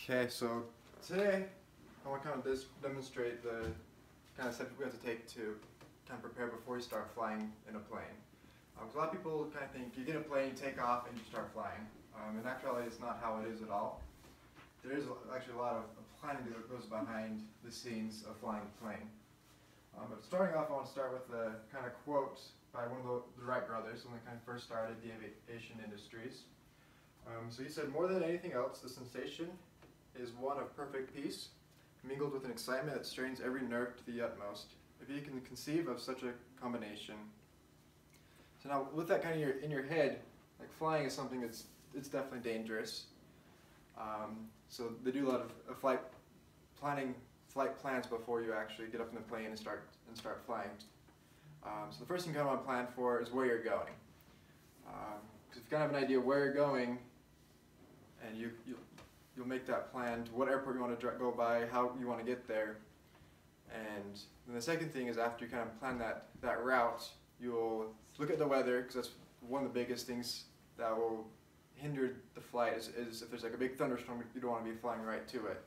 Okay, so today I want to kind of demonstrate the kind of steps we have to take to kind of prepare before you start flying in a plane. 'Cause a lot of people kind of think you get a plane, you take off, and you start flying. In actuality, it's not how it is at all. There is actually a lot of planning that goes behind the scenes of flying a plane. But starting off, I want to start with a kind of quote by one of the Wright brothers when they kind of first started the aviation industries. So he said, "More than anything else, the sensation is one of perfect peace, mingled with an excitement that strains every nerve to the utmost. If you can conceive of such a combination." So now, with that kind of in your head, like flying is something it's definitely dangerous. So they do a lot of flight plans before you actually get up in the plane and start flying. So the first thing you kind of want to plan for is where you're going. Because if you kind of have an idea where you're going, and you'll make that plan to what airport you want to go by, how you want to get there. And then the second thing is, after you kind of plan that route, you'll look at the weather, because that's one of the biggest things that will hinder the flight is if there's like a big thunderstorm, you don't want to be flying right to it.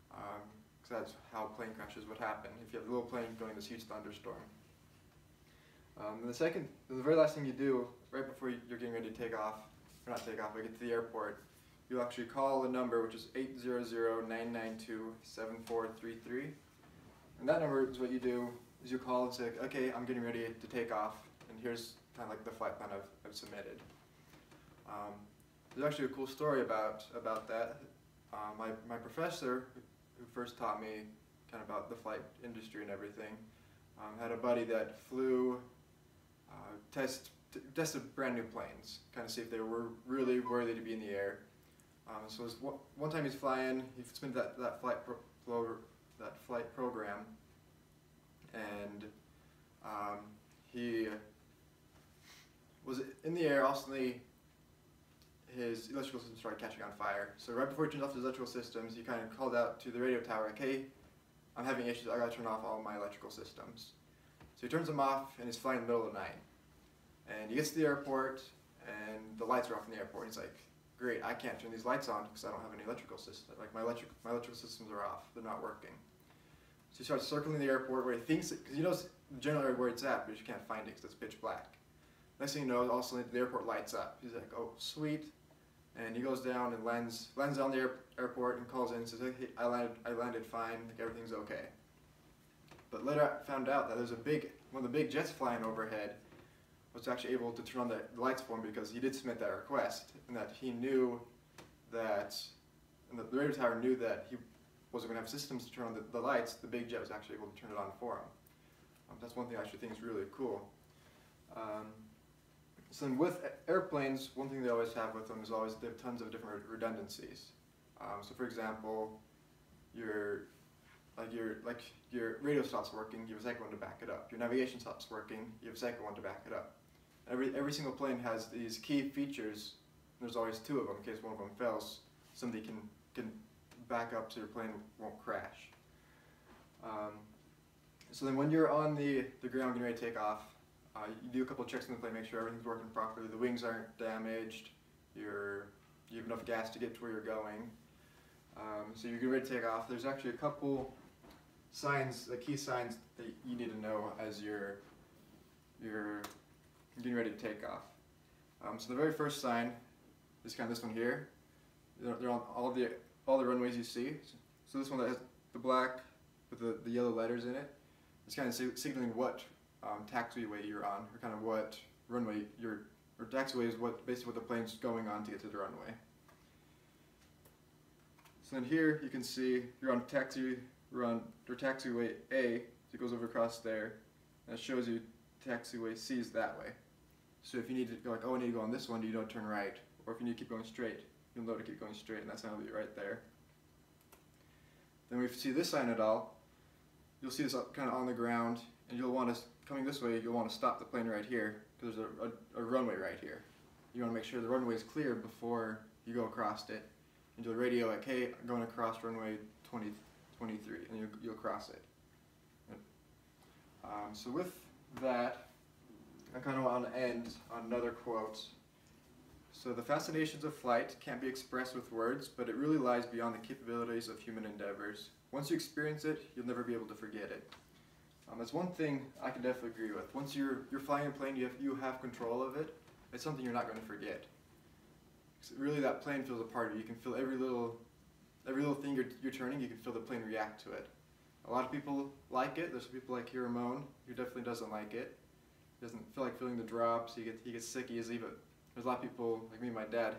Because that's how plane crashes would happen, if you have a little plane going this huge thunderstorm. And the very last thing you do, right before you're getting ready to take off, or not take off, but get to the airport, you'll actually call a number which is 800-992-7433. And that number is what you do, is you call and say, okay, I'm getting ready to take off, and here's kind of like the flight plan I've submitted. There's actually a cool story about that. My professor, who first taught me kind of about the flight industry and everything, had a buddy that flew, tested brand new planes, kind of see if they were really worthy to be in the air. So one time he's flying, he submitted that flight program, and he was in the air. All suddenly, his electrical system started catching on fire. So right before he turned off his electrical systems, he kind of called out to the radio tower, like, "Hey, I'm having issues, I gotta turn off all my electrical systems." So he turns them off, and he's flying in the middle of the night. And he gets to the airport, and the lights are off in the airport. He's like, "Great, I can't turn these lights on because I don't have any electrical system. Like my electrical systems are off; they're not working." So he starts circling the airport where he thinks, because he knows generally where it's at, but you can't find it because it's pitch black. Next thing you know, also the airport lights up. He's like, "Oh, sweet!" And he goes down and lands on the airport and calls in and says, "Hey, I landed fine. Like everything's okay." But later I found out that there's one of the big jets flying overhead was actually able to turn on the lights for him, because he did submit that request, and that he knew that, and the radio tower knew that he wasn't going to have systems to turn on the lights. The big jet was actually able to turn it on for him. That's one thing I actually think is really cool. So then with airplanes, one thing they always have with them is always they have tons of different redundancies. So for example, your radio stops working, you have a second one to back it up. Your navigation stops working, you have a second one to back it up. Every single plane has these key features, and there's always two of them in case one of them fails. Somebody can back up so your plane won't crash. So then when you're on the ground getting ready to take off, you do a couple of checks on the plane, make sure everything's working properly, the wings aren't damaged, you have enough gas to get to where you're going. So you're getting ready to take off. There's actually a couple signs, the key signs that you need to know as you're getting ready to take off. So the very first sign is kind of this one here. They're on all the runways you see. So this one that has the black with the yellow letters in it, it's kind of signaling what taxiway you're on, or kind of what runway or taxiway is basically what the plane's going on to get to the runway. So then here you can see you're on taxiway A, so it goes over across there, and it shows you taxiway C is that way. So if you need to go like, oh, I need to go on this one, you don't turn right, or if you need to keep going straight, you'll know to keep going straight, and that's going to be right there. Then if you see this sign at all, you'll see this kind of on the ground, and you'll want to, coming this way, you'll want to stop the plane right here, because there's a runway right here. You want to make sure the runway is clear before you go across it, and you'll radio like, hey, I'm going across runway 23, and you'll cross it. So with that, I kind of want to end on another quote So the fascinations of flight can't be expressed with words, but it really lies beyond the capabilities of human endeavors. Once you experience it, you'll never be able to forget it. That's one thing I can definitely agree with. Once you're flying a plane, you have control of it. It's something you're not going to forget. Really, that plane feels a part of you. You can feel every little thing you're turning. You can feel the plane react to it. A lot of people like it. There's people like Ramon who definitely doesn't like it. He doesn't feel like feeling the drops. He gets sick easily. But there's a lot of people like me and my dad.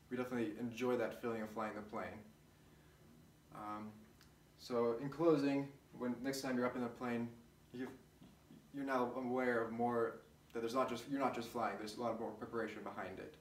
We definitely enjoy that feeling of flying the plane. So in closing, when next time you're up in a plane, you're now aware of more that you're not just flying. There's a lot more preparation behind it.